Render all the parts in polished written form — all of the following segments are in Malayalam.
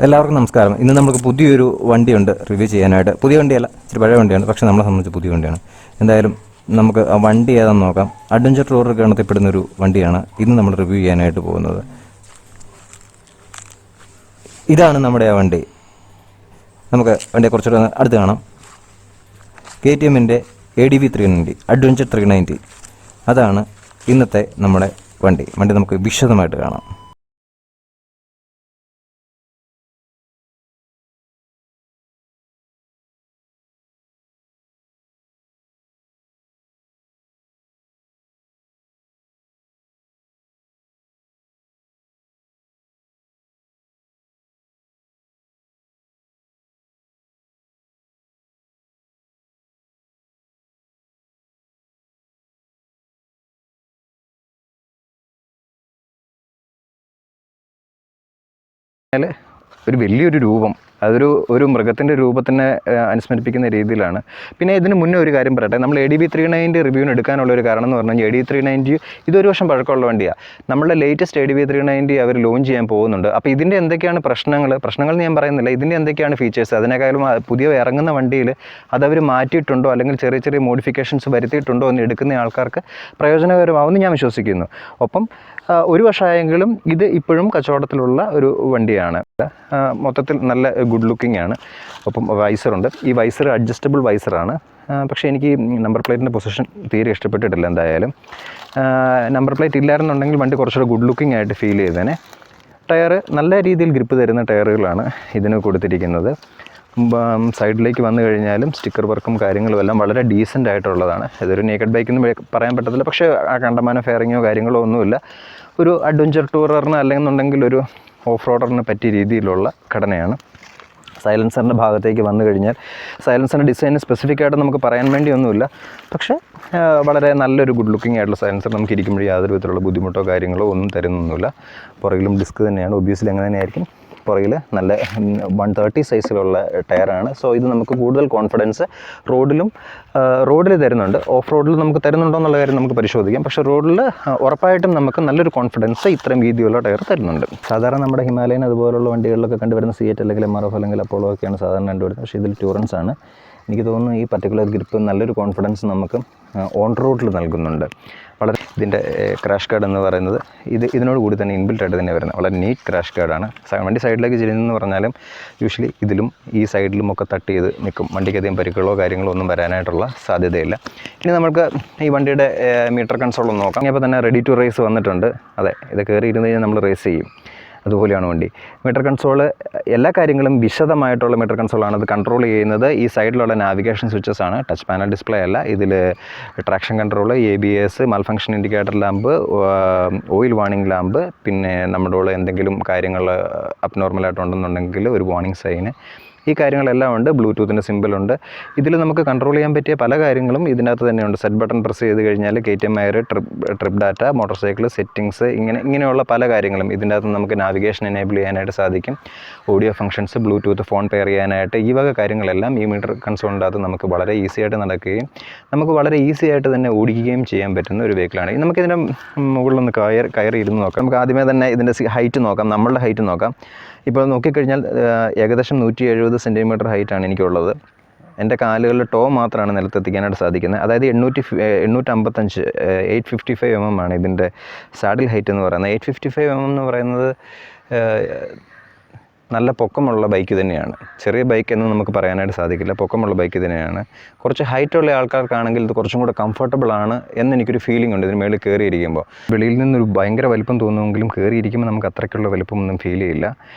എല്ലാവർക്കും നമസ്കാരം. ഇന്ന് നമുക്ക് പുതിയൊരു വണ്ടിയുണ്ട് റിവ്യൂ ചെയ്യാനായിട്ട്. പുതിയ വണ്ടിയല്ല, ഇച്ചിരി പഴയ വണ്ടിയാണ്, പക്ഷേ നമ്മളെ സംബന്ധിച്ച് പുതിയ വണ്ടിയാണ്. എന്തായാലും നമുക്ക് ആ വണ്ടി ഏതാണെന്ന് നോക്കാം. അഡ്വഞ്ചർ ടൂറർ ഗണത്തിൽപ്പെടുന്നൊരു വണ്ടിയാണ് ഇന്ന് നമ്മൾ റിവ്യൂ ചെയ്യാനായിട്ട് പോകുന്നത്. ഇതാണ് നമ്മുടെ ആ വണ്ടി. നമുക്ക് വണ്ടിയെ കുറച്ചുകൂടെ അടുത്ത് കാണാം. KTMൻ്റെ ADV 390 അഡ്വഞ്ചർ 390. അതാണ് ഇന്നത്തെ നമ്മുടെ വണ്ടി. നമുക്ക് വിശദമായിട്ട് കാണാം. ഒരു വലിയൊരു രൂപം, അതൊരു മൃഗത്തിൻ്റെ രൂപത്തിനെ അനുസ്മരിപ്പിക്കുന്ന രീതിയിലാണ്. പിന്നെ ഇതിന് മുന്നേ ഒരു കാര്യം പറയട്ടെ, നമ്മൾ ADV 390 റിവ്യൂവിന് എടുക്കാനുള്ള ഒരു കാരണം എന്ന് പറഞ്ഞു കഴിഞ്ഞാൽ ADV 390 ഇതൊരു വർഷം പഴക്കമുള്ള വണ്ടിയാണ്. നമ്മളുടെ ലേറ്റസ്റ്റ് ADV 390 അവർ ലോഞ്ച് ചെയ്യാൻ പോകുന്നുണ്ട്. അപ്പോൾ ഇതിൻ്റെ എന്തൊക്കെയാണ് പ്രശ്നങ്ങൾ ഞാൻ പറയുന്നില്ല, ഇതിൻ്റെ എന്തൊക്കെയാണ് ഫീച്ചേഴ്സ്, അതിനേക്കാളും പുതിയ ഇറങ്ങുന്ന വണ്ടിയിൽ അതവർ മാറ്റിയിട്ടുണ്ടോ അല്ലെങ്കിൽ ചെറിയ ചെറിയ മോഡിഫിക്കേഷൻസ് വരുത്തിയിട്ടുണ്ടോ എന്ന് എടുക്കുന്ന ആൾക്കാർക്ക് പ്രയോജനകരമാവുമെന്ന് ഞാൻ വിശ്വസിക്കുന്നു. ഒപ്പം ഒരു വർഷമായെങ്കിലും ഇത് ഇപ്പോഴും കച്ചവടത്തിലുള്ള ഒരു വണ്ടിയാണ്. മൊത്തത്തിൽ നല്ല ഗുഡ് ലുക്കിംഗ് ആണ്. ഒപ്പം വൈസറുണ്ട്. ഈ വൈസർ അഡ്ജസ്റ്റബിൾ വൈസറാണ്. പക്ഷേ എനിക്ക് നമ്പർ പ്ലേറ്റിൻ്റെ പൊസിഷൻ തീരെ ഇഷ്ടപ്പെട്ടിട്ടില്ല. എന്തായാലും നമ്പർ പ്ലേറ്റ് ഇല്ലായിരുന്നുണ്ടെങ്കിൽ വണ്ടി കുറച്ചുകൂടെ ഗുഡ് ലുക്കിംഗ് ആയിട്ട് ഫീൽ ചെയ്തേനെ. ടയർ നല്ല രീതിയിൽ ഗ്രിപ്പ് തരുന്ന ടയറുകളാണ് ഇതിന് കൊടുത്തിരിക്കുന്നത്. സൈഡിലേക്ക് വന്നു കഴിഞ്ഞാലും സ്റ്റിക്കർ വർക്കും കാര്യങ്ങളും എല്ലാം വളരെ ഡീസൻ്റ് ആയിട്ടുള്ളതാണ്. ഇതൊരു നേക്കഡ് ബൈക്കെന്ന് പറയാൻ പറ്റത്തില്ല, പക്ഷേ ആ കണ്ടമാനം ഫെയറിങ്ങോ കാര്യങ്ങളോ ഒന്നുമില്ല. ഒരു അഡ്വഞ്ചർ ടൂററിന് അല്ലെന്നുണ്ടെങ്കിൽ ഒരു ഓഫ് റോഡറിന് പറ്റിയ രീതിയിലുള്ള ഘടനയാണ്. സൈലൻസറിൻ്റെ ഭാഗത്തേക്ക് വന്നു കഴിഞ്ഞാൽ സൈലൻസറിൻ്റെ ഡിസൈൻ സ്പെസിഫിക് ആയിട്ട് നമുക്ക് പറയാൻ വേണ്ടിയൊന്നുമില്ല, പക്ഷേ വളരെ നല്ലൊരു ഗുഡ് ലുക്കിംഗ് ആയിട്ടുള്ള സൈലൻസർ നമുക്ക് ഇരിക്കുമ്പോഴേ യാതൊരു വിധത്തിലുള്ള ബുദ്ധിമുട്ടോ കാര്യങ്ങളോ ഒന്നും തരുന്നൊന്നുമില്ല. പുറകിലും ഡിസ്ക് തന്നെയാണ്, ഒബ്വിയസ്ലി അങ്ങനെ തന്നെയായിരിക്കും. പുറകിൽ നല്ല 130 സൈസിലുള്ള ടയറാണ്. സോ ഇത് നമുക്ക് കൂടുതൽ കോൺഫിഡൻസ് റോഡിൽ തരുന്നുണ്ട്. ഓഫ് റോഡിൽ നമുക്ക് തരുന്നുണ്ടോ എന്നുള്ള കാര്യം നമുക്ക് പരിശോധിക്കാം. പക്ഷേ റോഡിൽ ഉറപ്പായിട്ടും നമുക്ക് നല്ലൊരു കോൺഫിഡൻസ് ഇത്രയും വീതിയുള്ള ടയർ തരുന്നുണ്ട്. സാധാരണ നമ്മുടെ ഹിമാലയൻ അതുപോലുള്ള വണ്ടികളിലൊക്കെ കണ്ടുവരുന്ന സിയറ്റ് അല്ലെങ്കിൽ MRF അല്ലെങ്കിൽ അപ്പോളോ ഒക്കെയാണ് സാധാരണ കണ്ടുവരുന്നത്. പക്ഷേ ഇതിൽ ട്യൂറൻസ് ആണ്. എനിക്ക് തോന്നുന്നു ഈ പർട്ടിക്കുലർ ഗ്രിപ്പ് നല്ലൊരു കോൺഫിഡൻസ് നമുക്ക് ഓൺ റോഡിൽ നൽകുന്നുണ്ട്. വളരെ ഇതിൻ്റെ ക്രാഷ് ഗാർഡ് എന്ന് പറയുന്നത് ഇതിനോട് കൂടി തന്നെ ഇൻബിൽറ്റ് ആയിട്ട് തന്നെ വരുന്നത് വളരെ നീറ്റ് ക്രാഷ് ഗാർഡാണ്. വണ്ടി സൈഡിലേക്ക് ചെല്ലുന്നതെന്ന് പറഞ്ഞാലും യൂഷ്വലി ഇതിലും ഈ സൈഡിലും ഒക്കെ തട്ട് ചെയ്ത് നിൽക്കും. വണ്ടിക്ക് അധികം പരിക്കുകളോ കാര്യങ്ങളോ ഒന്നും വരാനായിട്ടുള്ള സാധ്യതയില്ല. ഇനി നമുക്ക് ഈ വണ്ടിയുടെ മീറ്റർ കൺസോൾ ഒന്ന് നോക്കാം. അപ്പോൾ തന്നെ റെഡി ടു റേസ് വന്നിട്ടുണ്ട്. അതെ, ഇത് കയറി ഇരുന്ന് കഴിഞ്ഞാൽ നമ്മൾ റേസ് ചെയ്യും. അതുപോലെയാണ് വണ്ടി. മീറ്റർ കൺസോള് എല്ലാ കാര്യങ്ങളും വിശദമായിട്ടുള്ള മീറ്റർ കൺസോളാണ്. അത് കൺട്രോൾ ചെയ്യുന്നത് ഈ സൈഡിലുള്ള നാവിഗേഷൻ സ്വിച്ചസ് ആണ്, ടച്ച് പാനൽ ഡിസ്പ്ലേ അല്ല. ഇതിൽ traction control, ABS, malfunction indicator lamp, oil warning lamp, പിന്നെ നമ്മുടെ ഉള്ള എന്തെങ്കിലും കാര്യങ്ങൾ അബ്നോർമലായിട്ടുണ്ടെന്നുണ്ടെങ്കിൽ ഒരു വാർണിംഗ് സൈന്, ഈ കാര്യങ്ങളെല്ലാം ഉണ്ട്. ബ്ലൂടൂത്തിൻ്റെ സിമ്പിളുണ്ട്. ഇതിൽ നമുക്ക് കൺട്രോൾ ചെയ്യാൻ പറ്റിയ പല കാര്യങ്ങളും ഇതിനകത്ത് തന്നെയുണ്ട്. സെറ്റ് ബട്ടൺ പ്രസ് ചെയ്ത് കഴിഞ്ഞാൽ KTM air, trip data, motor cycle settings, ഇങ്ങനെയുള്ള പല കാര്യങ്ങളും ഇതിൻ്റെ അകത്ത് നമുക്ക് നാവിഗേഷൻ എനേബിൾ ചെയ്യാനായിട്ട് സാധിക്കും. Audio functions, Bluetooth, phone pair ചെയ്യാനായിട്ട്, ഈ വക കാര്യങ്ങളെല്ലാം ഈ മീറ്റർ കൺസോളിൻ്റെ അകത്ത് നമുക്ക് വളരെ ഈസി ആയിട്ട് നടക്കുകയും നമുക്ക് വളരെ ഈസി ആയിട്ട് തന്നെ ഓടിക്കുകയും ചെയ്യാൻ പറ്റുന്ന ഒരു വെഹിക്കിളാണ്. നമുക്കിതിൻ്റെ മുകളിലൊന്ന് കയറി ഇരുന്ന് നോക്കാം. നമുക്ക് ആദ്യമേ തന്നെ ഇതിൻ്റെ ഹൈറ്റ് നോക്കാം, നമ്മളുടെ ഹൈറ്റ് നോക്കാം. ഇപ്പോൾ നോക്കിക്കഴിഞ്ഞാൽ ഏകദേശം 170 സെൻറ്റിമീറ്റർ ഹൈറ്റാണ് എനിക്കുള്ളത്. എൻ്റെ കാലുകളിൽ ടോ മാത്രമാണ് നിലത്തെത്തിക്കാനായിട്ട് സാധിക്കുന്നത്. അതായത് 855 855 mm ആണ് ഇതിൻ്റെ സാഡിൽ ഹൈറ്റ് എന്ന് പറയുന്നത്. 855 mm എന്ന് പറയുന്നത് നല്ല പൊക്കമുള്ള ബൈക്ക് തന്നെയാണ്. ചെറിയ ബൈക്ക് എന്ന് നമുക്ക് പറയാനായിട്ട് സാധിക്കില്ല, പൊക്കമുള്ള ബൈക്ക് തന്നെയാണ്. കുറച്ച് ഹൈറ്റുള്ള ആൾക്കാർക്കാണെങ്കിൽ ഇത് കുറച്ചും കൂടെ കംഫർട്ടബിൾ ആണ് എന്നെനിക്കൊരു ഫീലിംഗ് ഉണ്ട് ഇതിന് മേളിൽ കയറിയിരിക്കുമ്പോൾ. വെളിയിൽ നിന്നൊരു ഭയങ്കര വലിപ്പം തോന്നുമെങ്കിലും കയറിയിരിക്കുമ്പോൾ നമുക്ക് അത്രയ്ക്കുള്ള വലിപ്പമൊന്നും ഫീൽ ചെയ്യില്ല.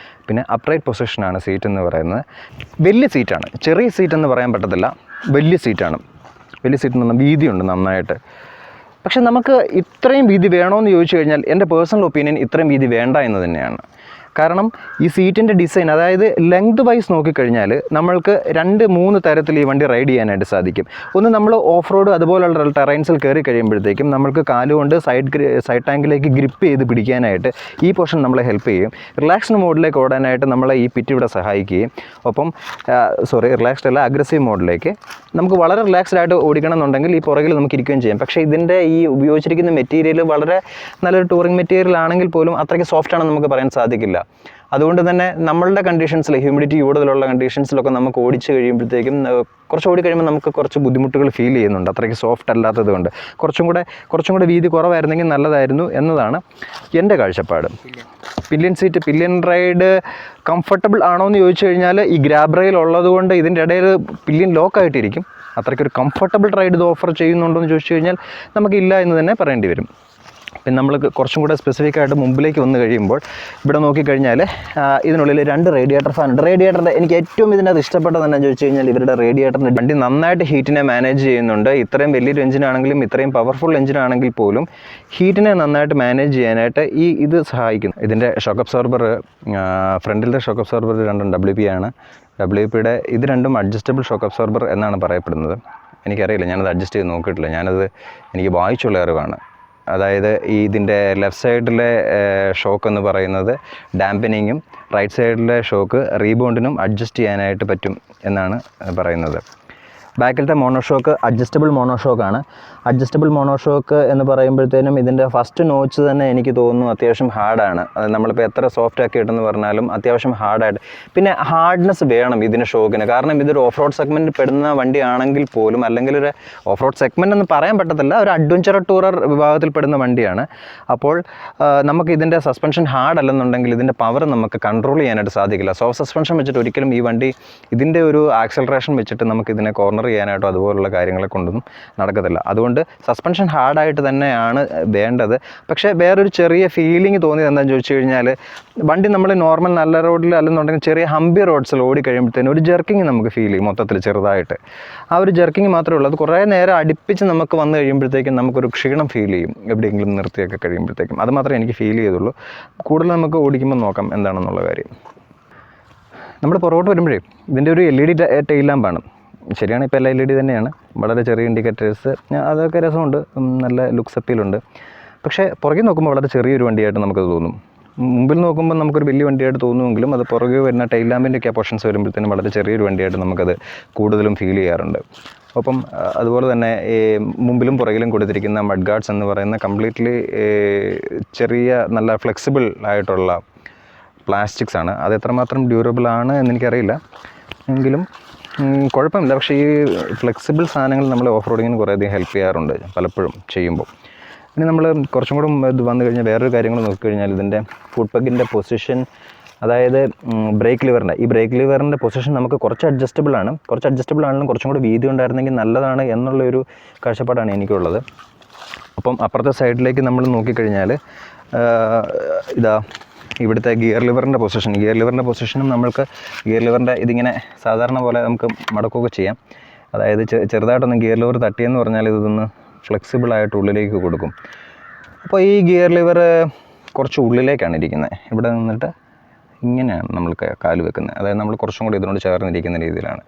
പിന്നെ അപ്രൈറ്റ് പൊസിഷനാണ് സീറ്റ് എന്ന് പറയുന്നത്. വലിയ സീറ്റാണ്, ചെറിയ സീറ്റ് എന്ന് പറയാൻ പറ്റത്തില്ല, വലിയ സീറ്റാണ്. വലിയ സീറ്റ് എന്ന് പറഞ്ഞാൽ വീതിയുണ്ട് നന്നായിട്ട്. പക്ഷെ നമുക്ക് ഇത്രയും വീതി വേണമെന്ന് ചോദിച്ചു കഴിഞ്ഞാൽ എൻ്റെ പേഴ്സണൽ ഒപ്പീനിയൻ ഇത്രയും വീതി വേണ്ട എന്ന് തന്നെയാണ്. കാരണം ഈ സീറ്റിൻ്റെ ഡിസൈൻ, അതായത് ലെങ്ത് വൈസ് നോക്കിക്കഴിഞ്ഞാൽ നമ്മൾക്ക് 2-3 തരത്തിൽ ഈ വണ്ടി റൈഡ് ചെയ്യാനായിട്ട് സാധിക്കും. ഒന്ന്, നമ്മൾ ഓഫ് റോഡ് അതുപോലുള്ള ടെറൈൻസിൽ കയറി കഴിയുമ്പോഴത്തേക്കും നമ്മൾക്ക് കാലുകൊണ്ട് സൈഡ് ടാങ്കിലേക്ക് ഗ്രിപ്പ് ചെയ്ത് പിടിക്കാനായിട്ട് ഈ പോർഷൻ നമ്മളെ ഹെൽപ്പ് ചെയ്യും. റിലാക്സ്ഡ് മോഡിലേക്ക് ഓടാനായിട്ട് നമ്മളെ ഈ പിറ്റ് ഇവിടെ സഹായിക്കുകയും, ഒപ്പം റിലാക്സ്ഡ് അല്ല, അഗ്രസീവ് മോഡിലേക്ക് നമുക്ക് വളരെ റിലാക്സ്ഡ് ആയിട്ട് ഓടിക്കണം എന്നുണ്ടെങ്കിൽ ഈ പുറകിൽ നമുക്ക് ഇരിക്കുകയും ചെയ്യാം. പക്ഷേ ഇതിൻ്റെ ഈ ഉപയോഗിച്ചിരിക്കുന്ന മെറ്റീരിയൽ വളരെ നല്ലൊരു ടൂറിംഗ് മെറ്റീരിയൽ ആണെങ്കിൽ പോലും അത്രയ്ക്ക് സോഫ്റ്റ് ആണെന്ന് നമുക്ക് പറയാൻ സാധിക്കില്ല. അതുകൊണ്ട് തന്നെ നമ്മളുടെ കണ്ടീഷൻസിൽ ഹ്യൂമിഡിറ്റി കൂടുതലുള്ള കണ്ടീഷൻസിലൊക്കെ നമുക്ക് ഓടിച്ച് കഴിയുമ്പോഴത്തേക്കും കുറച്ച് ഓടി കഴിയുമ്പോൾ നമുക്ക് കുറച്ച് ബുദ്ധിമുട്ടുകൾ ഫീൽ ചെയ്യുന്നുണ്ട്, അത്രയ്ക്ക് സോഫ്റ്റ് അല്ലാത്തത് കൊണ്ട്. കുറച്ചും കൂടെ വീതി കുറവായിരുന്നെങ്കിൽ നല്ലതായിരുന്നു എന്നതാണ് എൻ്റെ കാഴ്ചപ്പാട്. Pillion seat, pillion ride comfortable ആണോ എന്ന് ചോദിച്ചു കഴിഞ്ഞാൽ ഈ ഗ്രാബ് റെയിൽ ഉള്ളത് കൊണ്ട് ഇതിൻ്റെ ഇടയിൽ പില്ലിയൻ ലോക്കായിട്ടിരിക്കും. അത്രയ്ക്കൊരു കംഫർട്ടബിൾ റൈഡ് ഇത് ഓഫർ ചെയ്യുന്നുണ്ടോ എന്ന് ചോദിച്ചു കഴിഞ്ഞാൽ നമുക്കില്ല എന്ന് തന്നെ പറയേണ്ടി വരും. പിന്നെ നമ്മൾ കുറച്ചും കൂടെ സ്പെസിഫിക് ആയിട്ട് മുമ്പിലേക്ക് വന്നു കഴിയുമ്പോൾ ഇവിടെ നോക്കിക്കഴിഞ്ഞാൽ ഇതിനുള്ളിൽ 2 റേഡിയേറ്റർ ഫാനുണ്ട്. റേഡിയേറ്ററിൻ്റെ എനിക്ക് ഏറ്റവും ഇതിനകത്ത് ഇഷ്ടപ്പെട്ടത് തന്നെ ചോദിച്ചു കഴിഞ്ഞാൽ ഇവരുടെ റേഡിയേറ്ററിൻ്റെ വണ്ടി നന്നായിട്ട് ഹീറ്റിനെ മാനേജ് ചെയ്യുന്നുണ്ട്. ഇത്രയും വലിയൊരു എഞ്ചിനാണെങ്കിലും ഇത്രയും പവർഫുൾ എഞ്ചിനാണെങ്കിൽ പോലും ഹീറ്റിനെ നന്നായിട്ട് മാനേജ് ചെയ്യാനായിട്ട് ഇത് സഹായിക്കുന്നു. ഇതിൻ്റെ ഷോക്ക് അബ്സോർബർ, ഫ്രണ്ടിലത്തെ ഷോക്ക് അബ്സോർബർ രണ്ടും WP ആണ്. WPയുടെ ഇത് രണ്ടും അഡ്ജസ്റ്റബിൾ ഷോക്ക് അബ്സോർബർ എന്നാണ് പറയപ്പെടുന്നത്. എനിക്കറിയില്ല, ഞാനത് അഡ്ജസ്റ്റ് ചെയ്ത് നോക്കിയിട്ടില്ല. എനിക്ക് വായിച്ചുള്ള അറിവാണ്. അതായത് ഇതിൻ്റെ ലെഫ്റ്റ് സൈഡിലെ ഷോക്ക് എന്ന് പറയുന്നത് ഡാമ്പനിങ്ങും റൈറ്റ് സൈഡിലെ ഷോക്ക് റീബൗണ്ടിനും അഡ്ജസ്റ്റ് ചെയ്യാനായിട്ട് പറ്റും എന്നാണ് പറയുന്നത്. ബാക്കിലത്തെ മോണോഷോക്ക് അഡ്ജസ്റ്റബിൾ മോണോഷോക്കാണ്. അഡ്ജസ്റ്റബിൾ മോണോഷോക്ക് എന്ന് പറയുമ്പോഴത്തേനും ഇതിൻ്റെ ഫസ്റ്റ് നോച്ച് തന്നെ എനിക്ക് തോന്നുന്നു അത്യാവശ്യം ഹാർഡാണ്. അത് നമ്മളിപ്പോൾ എത്ര സോഫ്റ്റ് ആക്കി ഇട്ടെന്ന് പറഞ്ഞാലും അത്യാവശ്യം ഹാർഡായിട്ട്, പിന്നെ ഹാർഡ്നെസ് വേണം ഇതിന് ഷോക്കിന്. കാരണം ഇതൊരു ഓഫ് റോഡ് സെഗ്മെൻറ്റിൽ പെടുന്ന വണ്ടിയാണെങ്കിൽ പോലും, അല്ലെങ്കിൽ ഒരു ഓഫ് റോഡ് സെഗ്മെൻറ്റ് എന്ന് പറയാൻ പറ്റത്തില്ല, ഒരു അഡ്വഞ്ചർ ടൂറർ വിഭാഗത്തിൽ പെടുന്ന വണ്ടിയാണ്. അപ്പോൾ നമുക്ക് ഇതിൻ്റെ സസ്പെൻഷൻ ഹാർഡ് അല്ലെന്നുണ്ടെങ്കിൽ ഇതിൻ്റെ പവർ നമുക്ക് കൺട്രോൾ ചെയ്യാനായിട്ട് സാധിക്കില്ല. സോഫ്റ്റ് സസ്പെൻഷൻ വെച്ചിട്ട് ഒരിക്കലും ഈ വണ്ടി ഇതിൻ്റെ ഒരു ആക്സലറേഷൻ വെച്ചിട്ട് നമുക്ക് ഇതിനെ കോർണർ ചെയ്യാനായിട്ടോ അതുപോലുള്ള കാര്യങ്ങളെ കൊണ്ടൊന്നും നടക്കത്തില്ല. അതുകൊണ്ട് സസ്പെൻഷൻ ഹാർഡായിട്ട് തന്നെയാണ് വേണ്ടത്. പക്ഷേ വേറൊരു ചെറിയ ഫീലിംഗ് തോന്നിയത് എന്താണെന്ന് ചോദിച്ചു കഴിഞ്ഞാൽ, വണ്ടി നമ്മൾ നോർമൽ നല്ല റോഡിൽ അല്ലെന്നുണ്ടെങ്കിൽ ചെറിയ ഹമ്പി റോഡ്സിൽ ഓടി കഴിയുമ്പോഴത്തേനും ഒരു ജെർക്കിങ് നമുക്ക് ഫീൽ ചെയ്യും മൊത്തത്തിൽ ചെറുതായിട്ട്. ആ ഒരു ജെർക്കിങ് മാത്രമേ ഉള്ളൂ. അത് കുറേ നേരം അടുപ്പിച്ച് നമുക്ക് വന്നു കഴിയുമ്പോഴത്തേക്കും നമുക്കൊരു ക്ഷീണം ഫീൽ ചെയ്യും എവിടെയെങ്കിലും നിർത്തിയൊക്കെ കഴിയുമ്പോഴത്തേക്കും. അത് മാത്രമേ എനിക്ക് ഫീൽ ചെയ്തുള്ളൂ. കൂടുതൽ നമുക്ക് ഓടിക്കുമ്പോൾ നോക്കാം എന്താണെന്നുള്ള കാര്യം. നമ്മൾ പുറകോട്ട് വരുമ്പോഴേ ഇതിൻ്റെ ഒരു LED ടെയിൽ ലാമ്പാണ്. ശരിയാണ്, ഇപ്പോൾ എല്ലാ LED തന്നെയാണ്. വളരെ ചെറിയ ഇൻഡിക്കേറ്റേഴ്സ്, അതൊക്കെ രസമുണ്ട്, നല്ല ലുക്സ് അപ്പീലുണ്ട്. പക്ഷേ പുറകെ നോക്കുമ്പോൾ വളരെ ചെറിയൊരു വണ്ടിയായിട്ട് നമുക്കത് തോന്നും. മുമ്പിൽ നോക്കുമ്പോൾ നമുക്കൊരു വലിയ വണ്ടിയായിട്ട് തോന്നുമെങ്കിലും അത് പുറകെ വരുന്ന ടൈൽ ലാമ്പിൻ്റെയൊക്കെ പോർഷൻസ് വരുമ്പോഴത്തേനും വളരെ ചെറിയൊരു വണ്ടിയായിട്ട് നമുക്കത് കൂടുതലും ഫീൽ ചെയ്യാറുണ്ട്. ഒപ്പം അതുപോലെ തന്നെ ഈ മുമ്പിലും പുറകിലും കൊടുത്തിരിക്കുന്ന മഡ് ഗാർഡ്സ് എന്ന് പറയുന്ന കംപ്ലീറ്റ്ലി ചെറിയ നല്ല ഫ്ലെക്സിബിൾ ആയിട്ടുള്ള പ്ലാസ്റ്റിക്സ് ആണ്. അത് എത്രമാത്രം ഡ്യൂറബിൾ ആണ് എന്നെനിക്കറിയില്ല, എങ്കിലും കുഴപ്പമില്ല. പക്ഷേ ഈ ഫ്ലെക്സിബിൾ സാധനങ്ങൾ നമ്മൾ ഓഫ് റോഡിങ്ങിന് കുറേയധികം ഹെൽപ്പ് ചെയ്യാറുണ്ട് പലപ്പോഴും ചെയ്യുമ്പോൾ. പിന്നെ നമ്മൾ കുറച്ചും കൂടെ ഇത് വന്നു കഴിഞ്ഞാൽ വേറൊരു കാര്യങ്ങൾ നോക്കിക്കഴിഞ്ഞാൽ ഇതിൻ്റെ ഫുഡ് പഗിൻ്റെ പൊസിഷൻ, അതായത് ബ്രേക്ക് ലിവറിൻ്റെ പൊസിഷൻ നമുക്ക് കുറച്ച് അഡ്ജസ്റ്റബിൾ ആണെങ്കിലും കുറച്ചും കൂടെ വീതി ഉണ്ടായിരുന്നെങ്കിൽ നല്ലതാണ് എന്നുള്ളൊരു കാഴ്ചപ്പാടാണ് എനിക്കുള്ളത്. അപ്പം അപ്പുറത്തെ സൈഡിലേക്ക് നമ്മൾ നോക്കിക്കഴിഞ്ഞാൽ ഇവിടുത്തെ ഗിയർ ലിവറിൻ്റെ പൊസിഷനും നമ്മൾക്ക് ഗിയർ ലിവറിൻ്റെ ഇതിങ്ങനെ സാധാരണ പോലെ നമുക്ക് മടക്കുകയൊക്കെ ചെയ്യാം. അതായത് ചെറുതായിട്ടൊന്ന് ഗിയർ ലിവർ തട്ടിയെന്ന് പറഞ്ഞാൽ ഇതൊന്ന് ഫ്ലെക്സിബിളായിട്ട് ഉള്ളിലേക്ക് കൊടുക്കും. അപ്പോൾ ഈ ഗിയർ ലിവർ കുറച്ച് ഉള്ളിലേക്കാണ് ഇരിക്കുന്നത്. ഇവിടെ നിന്നിട്ട് ഇങ്ങനെയാണ് നമ്മൾ കാല് വെക്കുന്നത്. അതായത് നമ്മൾ കുറച്ചും കൂടി ഇതിനോട് ചേർന്നിരിക്കുന്ന രീതിയിലാണ്.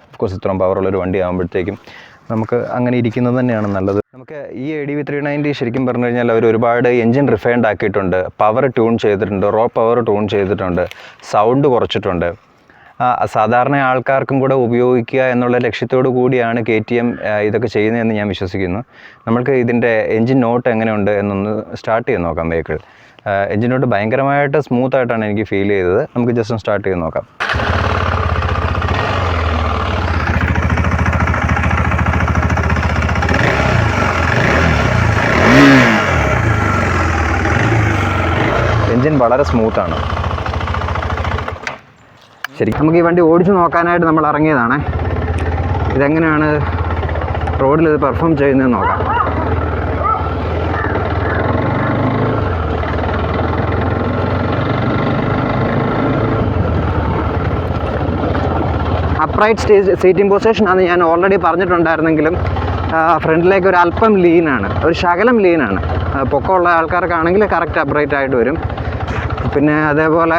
ഓഫ്കോഴ്സ് ഇത്രയും പവറുള്ളൊരു വണ്ടി ആകുമ്പോഴത്തേക്കും നമുക്ക് അങ്ങനെ ഇരിക്കുന്നത് തന്നെയാണ് നല്ലത്. നമുക്ക് ഈ ADV 390 ശരിക്കും പറഞ്ഞു കഴിഞ്ഞാൽ അവർ ഒരുപാട് എൻജിൻ റിഫൈൻഡ് ആക്കിയിട്ടുണ്ട്, പവർ ട്യൂൺ ചെയ്തിട്ടുണ്ട്, റോ പവർ ട്യൂൺ ചെയ്തിട്ടുണ്ട്, സൗണ്ട് കുറച്ചിട്ടുണ്ട്. സാധാരണ ആൾക്കാർക്കും കൂടെ ഉപയോഗിക്കുക എന്നുള്ള ലക്ഷ്യത്തോടു കൂടിയാണ് KTM ഇതൊക്കെ ചെയ്യുന്നതെന്ന് ഞാൻ വിശ്വസിക്കുന്നു. നമ്മൾക്ക് ഇതിൻ്റെ എൻജിൻ നോട്ട് എങ്ങനെയുണ്ട് എന്നൊന്ന് സ്റ്റാർട്ട് ചെയ്ത് നോക്കാം. വെഹിക്കിൾ എൻജിൻ നോട്ട് ഭയങ്കരമായിട്ട് സ്മൂത്തായിട്ടാണ് എനിക്ക് ഫീൽ ചെയ്തത്. നമുക്ക് ജസ്റ്റ് ഒന്ന് സ്റ്റാർട്ട് ചെയ്ത് നോക്കാം. എൻജിൻ വളരെ സ്മൂത്താണ്. ശരിക്കും നമുക്ക് ഈ വണ്ടി ഓടിച്ചു നോക്കാനായിട്ട് നമ്മൾ ഇറങ്ങിയതാണ്. ഇതെങ്ങനെയാണ് റോഡിൽ ഇത് പെർഫോം ചെയ്യുന്നതെന്ന് നോക്കാം. അപ്രൈറ്റ് സീറ്റിംഗ് പൊസിഷൻ ആണ് ഞാൻ ഓൾറെഡി പറഞ്ഞിട്ടുണ്ടായിരുന്നെങ്കിലും ഫ്രണ്ടിലേക്ക് ഒരു അല്പം ലീനാണ്, ഒരു ശകലം ലീനാണ്. പൊക്കമുള്ള ആൾക്കാർക്കാണെങ്കിൽ കറക്റ്റ് അപ്രൈറ്റ് ആയിട്ട് വരും. പിന്നെ അതേപോലെ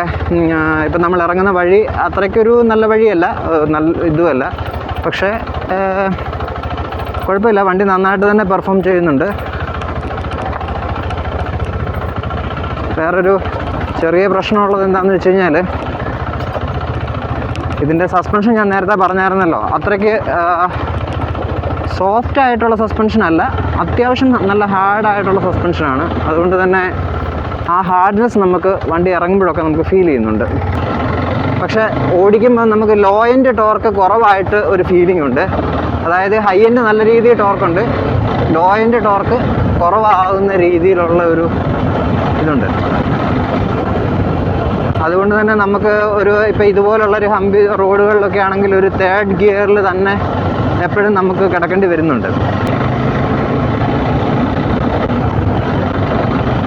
ഇപ്പം നമ്മൾ ഇറങ്ങുന്ന വഴി അത്രയ്ക്കൊരു നല്ല വഴിയല്ല, നല്ല ഇതുമല്ല. പക്ഷേ കുഴപ്പമില്ല, വണ്ടി നന്നായിട്ട് തന്നെ പെർഫോം ചെയ്യുന്നുണ്ട്. വേറൊരു ചെറിയ പ്രശ്നമുള്ളത് എന്താണെന്ന് വെച്ച് കഴിഞ്ഞാൽ ഇതിൻ്റെ സസ്പെൻഷൻ ഞാൻ നേരത്തെ പറഞ്ഞായിരുന്നല്ലോ, അത്രയ്ക്ക് സോഫ്റ്റ് ആയിട്ടുള്ള സസ്പെൻഷൻ അല്ല, അത്യാവശ്യം നല്ല ഹാർഡായിട്ടുള്ള സസ്പെൻഷനാണ്. അതുകൊണ്ട് തന്നെ ആ ഹാർഡ്നെസ് നമുക്ക് വണ്ടി ഇറങ്ങുമ്പോഴൊക്കെ നമുക്ക് ഫീൽ ചെയ്യുന്നുണ്ട്. പക്ഷേ ഓടിക്കുമ്പോൾ നമുക്ക് ലോ എൻഡ് ടോർക്ക് കുറവായിട്ട് ഒരു ഫീലിംഗ് ഉണ്ട്. അതായത് ഹൈ എൻഡ് നല്ല രീതിയിൽ ടോർക്കുണ്ട്, ലോ എൻഡ് ടോർക്ക് കുറവാകുന്ന രീതിയിലുള്ള ഒരു ഇതുണ്ട്. അതുകൊണ്ട് തന്നെ നമുക്ക് ഇപ്പോൾ ഇതുപോലുള്ളൊരു ഹമ്പി റോഡുകളിലൊക്കെ ആണെങ്കിൽ ഒരു 3rd ഗിയറിൽ തന്നെ എപ്പോഴും നമുക്ക് കിടക്കേണ്ടി വരുന്നുണ്ട്.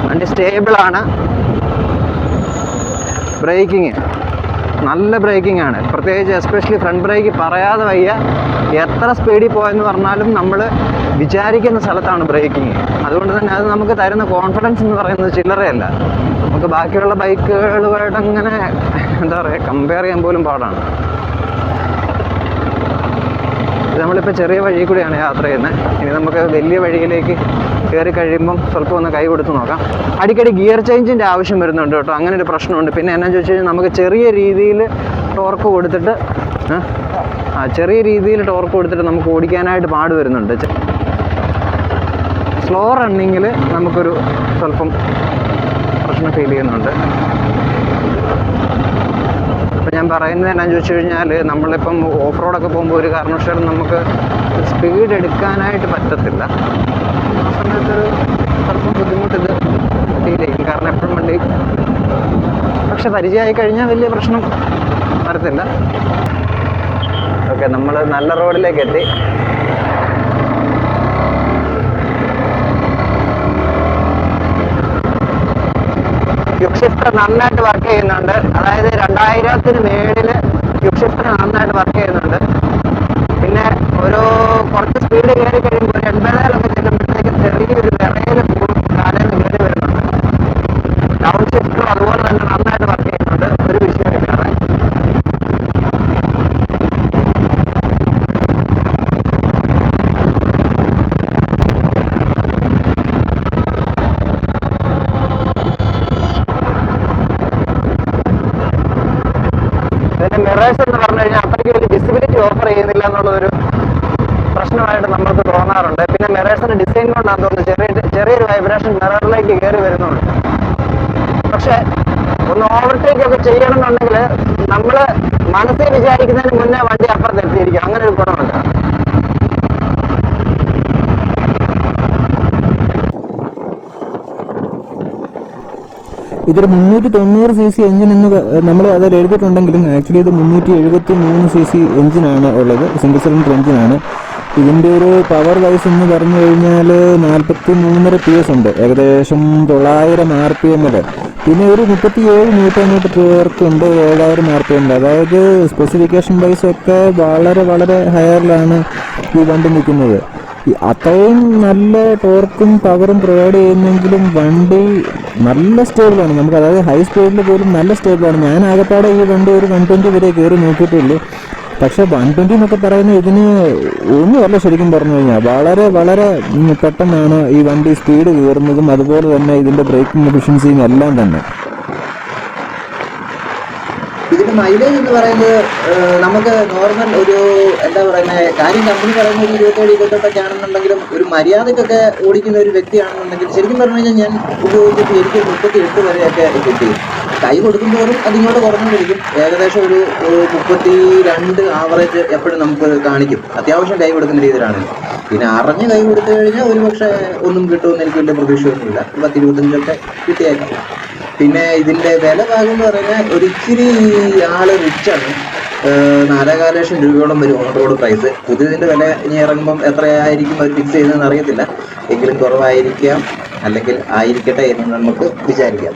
വണ്ടി സ്റ്റേബിളാണ്. ബ്രേക്കിങ് നല്ല ബ്രേക്കിംഗ് ആണ്. പ്രത്യേകിച്ച് എസ്പെഷ്യലി ഫ്രണ്ട് ബ്രേക്ക് പറയാതെ വയ്യ. എത്ര സ്പീഡിൽ പോയെന്ന് പറഞ്ഞാലും നമ്മൾ വിചാരിക്കുന്ന സ്ഥലത്താണ് ബ്രേക്കിങ്. അതുകൊണ്ട് തന്നെ അത് നമുക്ക് തരുന്ന കോൺഫിഡൻസ് എന്ന് പറയുന്നത് ചില്ലറയല്ല. നമുക്ക് ബാക്കിയുള്ള ബൈക്കുകളുമായിട്ട് അങ്ങനെ എന്താ പറയുക, കമ്പയർ ചെയ്യാൻ പോലും പാടാണ്. നമ്മളിപ്പോൾ ചെറിയ വഴി കൂടിയാണ് യാത്ര ചെയ്യുന്നത്. ഇനി നമുക്ക് വലിയ വഴിയിലേക്ക് കയറി കഴിയുമ്പം സ്വല്പം ഒന്ന് കൈ കൊടുത്ത് നോക്കാം. അടിക്കടി ഗിയർ ചേഞ്ചിൻ്റെ ആവശ്യം വരുന്നുണ്ട് കേട്ടോ. അങ്ങനെ ഒരു പ്രശ്നമുണ്ട്. പിന്നെ എന്നാന്ന് ചോദിച്ചു കഴിഞ്ഞാൽ നമുക്ക് ചെറിയ രീതിയിൽ ടോർക്ക് കൊടുത്തിട്ട് നമുക്ക് ഓടിക്കാനായിട്ട് പാട് വരുന്നുണ്ട്. സ്ലോ റണ്ണിങ്ങിൽ നമുക്കൊരു സ്വല്പം പ്രശ്നം ഫീൽ ചെയ്യുന്നുണ്ട്. ഇപ്പം ഞാൻ പറയുന്നത് എന്നാന്ന് ചോദിച്ചു കഴിഞ്ഞാൽ നമ്മളിപ്പം ഓഫ് റോഡൊക്കെ പോകുമ്പോൾ ഒരു കാരണവശാലും നമുക്ക് സ്പീഡ് എടുക്കാനായിട്ട് പറ്റത്തില്ല. ആ സമയത്തൊരു സ്വല്പം ബുദ്ധിമുട്ട് ഇത് ഫീൽ ചെയ്യും. കാരണം എപ്പോഴും വണ്ടി പക്ഷെ പരിചയമായി കഴിഞ്ഞാൽ വലിയ പ്രശ്നം വരത്തില്ല. ഓക്കെ, നമ്മൾ നല്ല റോഡിലേക്ക് എത്തി. ക്വിക്ക് ഷിഫ്റ്റർ നന്നായിട്ട് വർക്ക് ചെയ്യുന്നുണ്ട്. അതായത് 2000-ന് മേളിൽ ക്വിക്ക് ഷിഫ്റ്റർ നന്നായിട്ട് വർക്ക് ചെയ്യുന്നുണ്ട്. പിന്നെ കുറച്ച് സ്പീഡ് കയറി കഴിയുമ്പോൾ 80-ലൊക്കെ ചെല്ലുമ്പോഴത്തേക്കും ചെറിയൊരു വിറയൽ കാലയിൽ കയറി വരുന്നുണ്ട്. ഡൗൺ ഷിഫ്റ്ററും അതുപോലെ തന്നെ നന്നായിട്ട് വർക്ക് ചെയ്യുന്നുണ്ട്. ഒരു വിഷയമില്ലാതെ. മിറേഴ്സ് എന്ന് പറഞ്ഞു കഴിഞ്ഞാൽ അത്രയ്ക്ക് വലിയ വിസിബിലിറ്റി ഓഫർ ചെയ്യുന്നില്ല എന്നുള്ളതൊരു പ്രശ്നമായിട്ട് നമുക്ക് തോന്നാറുണ്ട്. പിന്നെ മിറേഴ്സിന്റെ ഡിസൈൻ കൊണ്ടാണ് തോന്നുന്നത് ചെറിയൊരു വൈബ്രേഷൻ മിററിലേക്ക് കയറി വരുന്നുണ്ട്. പക്ഷെ ഒന്ന് ഓവർടേക്ക് ഒക്കെ ചെയ്യണമെന്നുണ്ടെങ്കിൽ നമ്മൾ മനസ്സിൽ വിചാരിക്കുന്നതിന് മുന്നേ വണ്ടി അപ്പുറത്തെത്തിയിരിക്കും. അങ്ങനെ ഒരു ഗുണമുണ്ട്. ഇതൊരു 390 cc എഞ്ചിൻ എന്ന് നമ്മൾ അതിൽ എഴുതിയിട്ടുണ്ടെങ്കിലും ആക്ച്വലി ഇത് 373 cc എഞ്ചിനാണ് ഉള്ളത്. സിംഗിൾ സിലിണ്ടർ എഞ്ചിനാണ്. ഇതിൻ്റെ ഒരു പവർ വൈസ് എന്ന് പറഞ്ഞു കഴിഞ്ഞാൽ 43.5 PS ഉണ്ട്, ഏകദേശം 900 RPM. പിന്നെ ഒരു 37 Nm ടോർക്ക് ഉണ്ട്, 7000 RPM. അതായത് സ്പെസിഫിക്കേഷൻ വൈസ് ഒക്കെ വളരെ വളരെ ഹയറിലാണ് ഈ വണ്ടി നിൽക്കുന്നത്. അത്രയും നല്ല ടോർക്കും പവറും പ്രൊവൈഡ് ചെയ്യുന്നെങ്കിലും വണ്ടി നല്ല സ്റ്റേബിളാണ്. നമുക്ക് അതായത് ഹൈ സ്പീഡിൽ പോലും നല്ല സ്റ്റേബിളാണ്. ഞാൻ ആകെപ്പാടെ ഈ വണ്ടി ഒരു 120 വരെ കയറി നോക്കിയിട്ടുള്ളൂ. പക്ഷെ 120 എന്നൊക്കെ പറയുന്നത് ഇതിന് ഒന്നുമല്ല. ശരിക്കും പറഞ്ഞു കഴിഞ്ഞാൽ വളരെ വളരെ പെട്ടെന്നാണ് ഈ വണ്ടി സ്പീഡ് കയറുന്നതും അതുപോലെ തന്നെ ഇതിൻ്റെ ബ്രേക്കിംഗ് എഫിഷ്യൻസിയും എല്ലാം തന്നെ. ഇതിന് മൈലേജ് എന്ന് പറയുന്നത് നമുക്ക് നോർമൽ ഒരു എന്താ പറയുന്നത് കാര്യം കമ്പനി പറയുന്ന ഒരു 27-28 ആണെന്നുണ്ടെങ്കിലും ഒരു മര്യാദക്കൊക്കെ ഓടിക്കുന്ന ഒരു വ്യക്തിയാണെന്നുണ്ടെങ്കിൽ ശരിക്കും പറഞ്ഞു കഴിഞ്ഞാൽ ഞാൻ ഉപയോഗിച്ചിട്ട് എനിക്ക് 38 വരെയൊക്കെ കിട്ടി. കൈ കൊടുക്കുമ്പോഴും അതിങ്ങോട്ട് കുറഞ്ഞുകൊണ്ടിരിക്കും. ഏകദേശം ഒരു 32 ആവറേജ് എപ്പോഴും നമുക്ക് കാണിക്കും. അത്യാവശ്യം കൈ കൊടുക്കുന്ന രീതിയിലാണ്. പിന്നെ അറിഞ്ഞ് കൈ കൊടുത്തു കഴിഞ്ഞാൽ ഒരു പക്ഷേ ഒന്നും കിട്ടുമെന്ന് എനിക്ക് വലിയ പ്രതീക്ഷയൊന്നുമില്ല. 10-25 കിട്ടിയേക്കാം. പിന്നെ ഇതിൻ്റെ വില ഭാഗം എന്ന് പറഞ്ഞാൽ ഒരിച്ചിരി ആള് റിച്ചാണ്. 4.5 ലക്ഷം രൂപയോളം വരും ഓൺ റോഡ് പ്രൈസ്. പുതിയതിൻ്റെ വില ഇനി ഇറങ്ങുമ്പം എത്രയായിരിക്കും അത് ഫിക്സ് ചെയ്തതെന്ന് അറിയത്തില്ല. എങ്കിലും കുറവായിരിക്കാം, അല്ലെങ്കിൽ ആയിരിക്കട്ടെ എന്ന് നമുക്ക് വിചാരിക്കാം.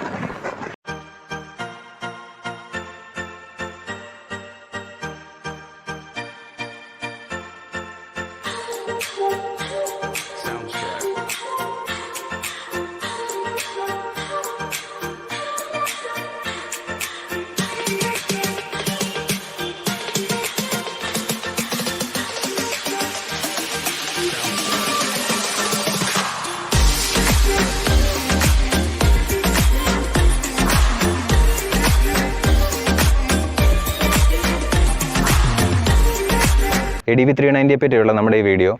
ADV 390 പറ്റിയുള്ള നമ്മുടെ ഈ വീഡിയോ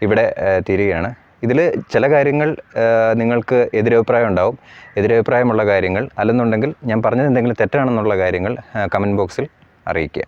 ഇവിടെ തീരുകയാണ്. ഇതിൽ ചില കാര്യങ്ങൾ നിങ്ങൾക്ക് എതിരഭിപ്രായം ഉണ്ടാവും. എതിരഭിപ്രായമുള്ള കാര്യങ്ങൾ അല്ലെന്നുണ്ടെങ്കിൽ ഞാൻ പറഞ്ഞത് എന്തെങ്കിലും തെറ്റാണെന്നുള്ള കാര്യങ്ങൾ കമൻറ്റ് ബോക്സിൽ അറിയിക്കുക.